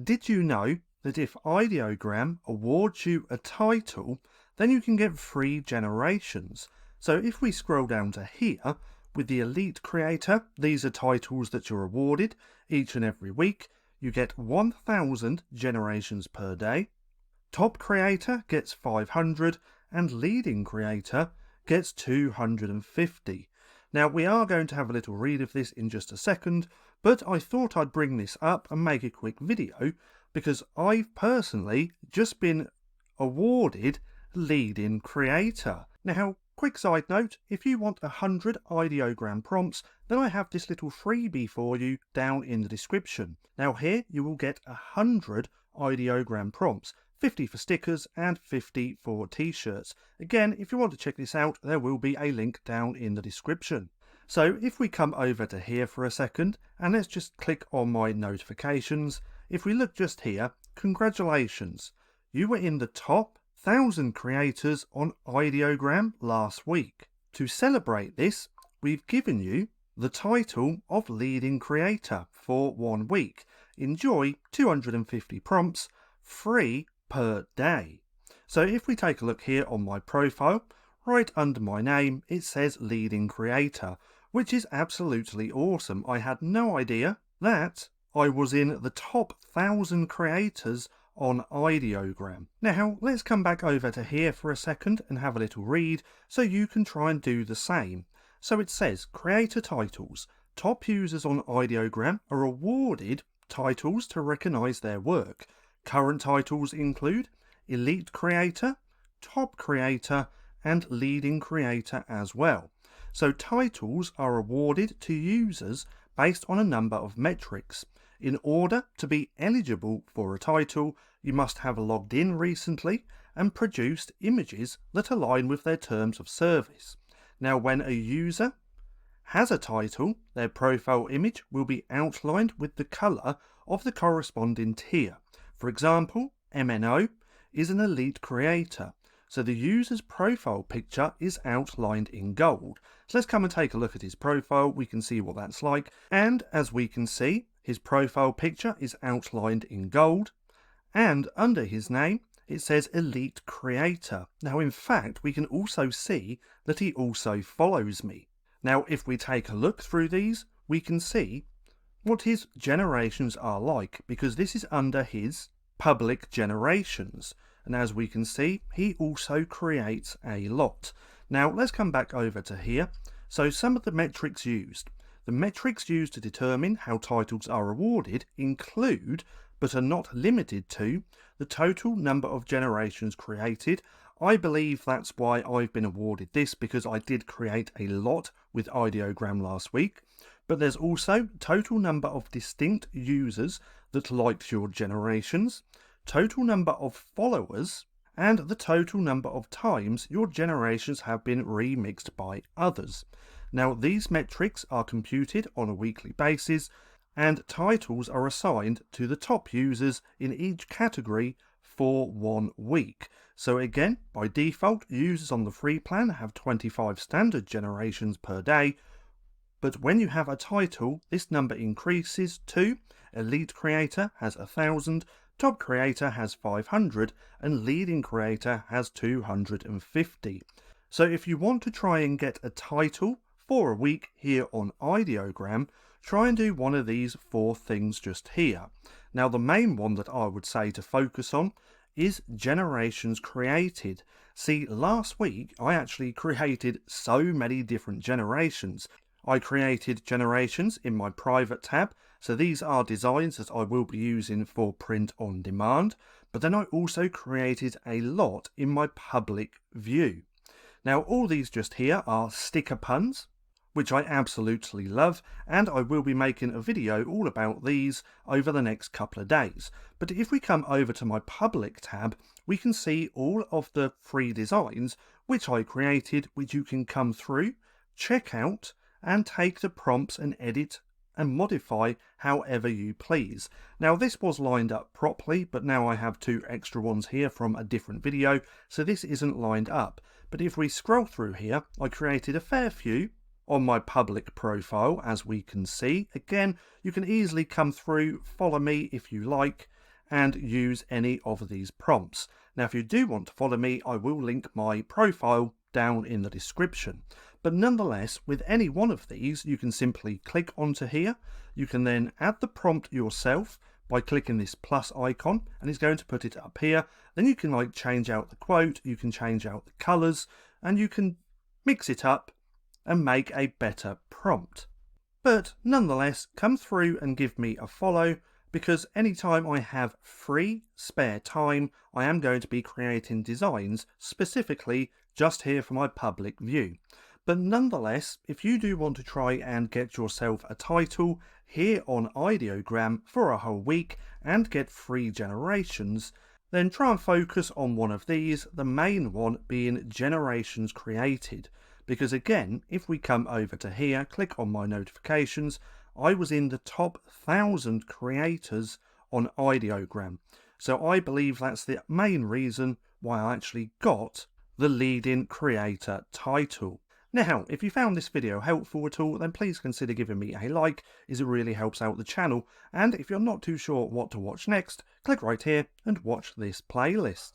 Did you know that if Ideogram awards you a title, then you can get free generations? So if we scroll down to here, with the Elite Creator, these are titles that you're awarded each and every week. You get 1,000 generations per day. Top Creator gets 500 and Leading Creator gets 250. Now we are going to have a little read of this in just a second, but I thought I'd bring this up and make a quick video because I've personally just been awarded Leading Creator. Now, quick side note, if you want 100 ideogram prompts, then I have this little freebie for you down in the description. Now here you will get 100 ideogram prompts, 50 for stickers and 50 for t-shirts. Again, if you want to check this out, there will be a link down in the description. So if we come over to here for a second, and let's just click on my notifications. If we look just here, congratulations, you were in the top 1,000 creators on Ideogram last week. To celebrate this, we've given you the title of Leading Creator for 1 week. Enjoy 250 prompts, free per day. So if we take a look here on my profile, right under my name, it says Leading Creator, which is absolutely awesome. I had no idea that I was in the top 1,000 creators on Ideogram. Now, let's come back over to here for a second and have a little read so you can try and do the same. So it says, creator titles. Top users on Ideogram are awarded titles to recognise their work. Current titles include Elite Creator, Top Creator, and Leading Creator as well. So titles are awarded to users based on a number of metrics. In order to be eligible for a title, you must have logged in recently and produced images that align with their terms of service. Now, when a user has a title, their profile image will be outlined with the colour of the corresponding tier. For example, MNO is an elite creator, so the user's profile picture is outlined in gold. So let's come and take a look at his profile. We can see what that's like. And as we can see, his profile picture is outlined in gold. And under his name, it says Elite Creator. Now, in fact, we can also see that he also follows me. Now, if we take a look through these, we can see what his generations are like, because this is under his public generations. And as we can see, he also creates a lot. Now, let's come back over to here. So some of the metrics used. The metrics used to determine how titles are awarded include, but are not limited to, the total number of generations created. I believe that's why I've been awarded this, because I did create a lot with Ideogram last week. But there's also total number of distinct users that liked your generations, total number of followers, and the total number of times your generations have been remixed by others. Now, these metrics are computed on a weekly basis, and titles are assigned to the top users in each category for 1 week. So again, by default, users on the free plan have 25 standard generations per day, but when you have a title, this number increases to Elite Creator has 1,000, Top Creator has 500, and Leading Creator has 250. So if you want to try and get a title for a week here on Ideogram, try and do one of these 4 things just here. Now, the main one that I would say to focus on is generations created. See, last week I actually created so many different generations. I created generations in my private tab, so these are designs that I will be using for print on demand, but then I also created a lot in my public view. Now, all these just here are sticker puns, which I absolutely love, and I will be making a video all about these over the next couple of days. But if we come over to my public tab, we can see all of the free designs which I created, which you can come through, check out, and take the prompts and edit and modify however you please. Now, this was lined up properly, but now I have 2 extra ones here from a different video, so this isn't lined up. But if we scroll through here, I created a fair few on my public profile, as we can see. Again, you can easily come through, follow me if you like, and use any of these prompts. Now, if you do want to follow me, I will link my profile down in the description. But nonetheless, with any one of these, you can simply click onto here. You can then add the prompt yourself by clicking this plus icon, and it's going to put it up here. Then you can like change out the quote, you can change out the colors, and you can mix it up and make a better prompt. But nonetheless, come through and give me a follow, because anytime I have free spare time, I am going to be creating designs specifically just here for my public view. But nonetheless, if you do want to try and get yourself a title here on Ideogram for a whole week and get free generations, then try and focus on one of these, the main one being generations created. Because again, if we come over to here, click on my notifications, I was in the top 1,000 creators on Ideogram. So I believe that's the main reason why I actually got the leading creator title. Now, if you found this video helpful at all, then please consider giving me a like, as it really helps out the channel. And if you're not too sure what to watch next, click right here and watch this playlist.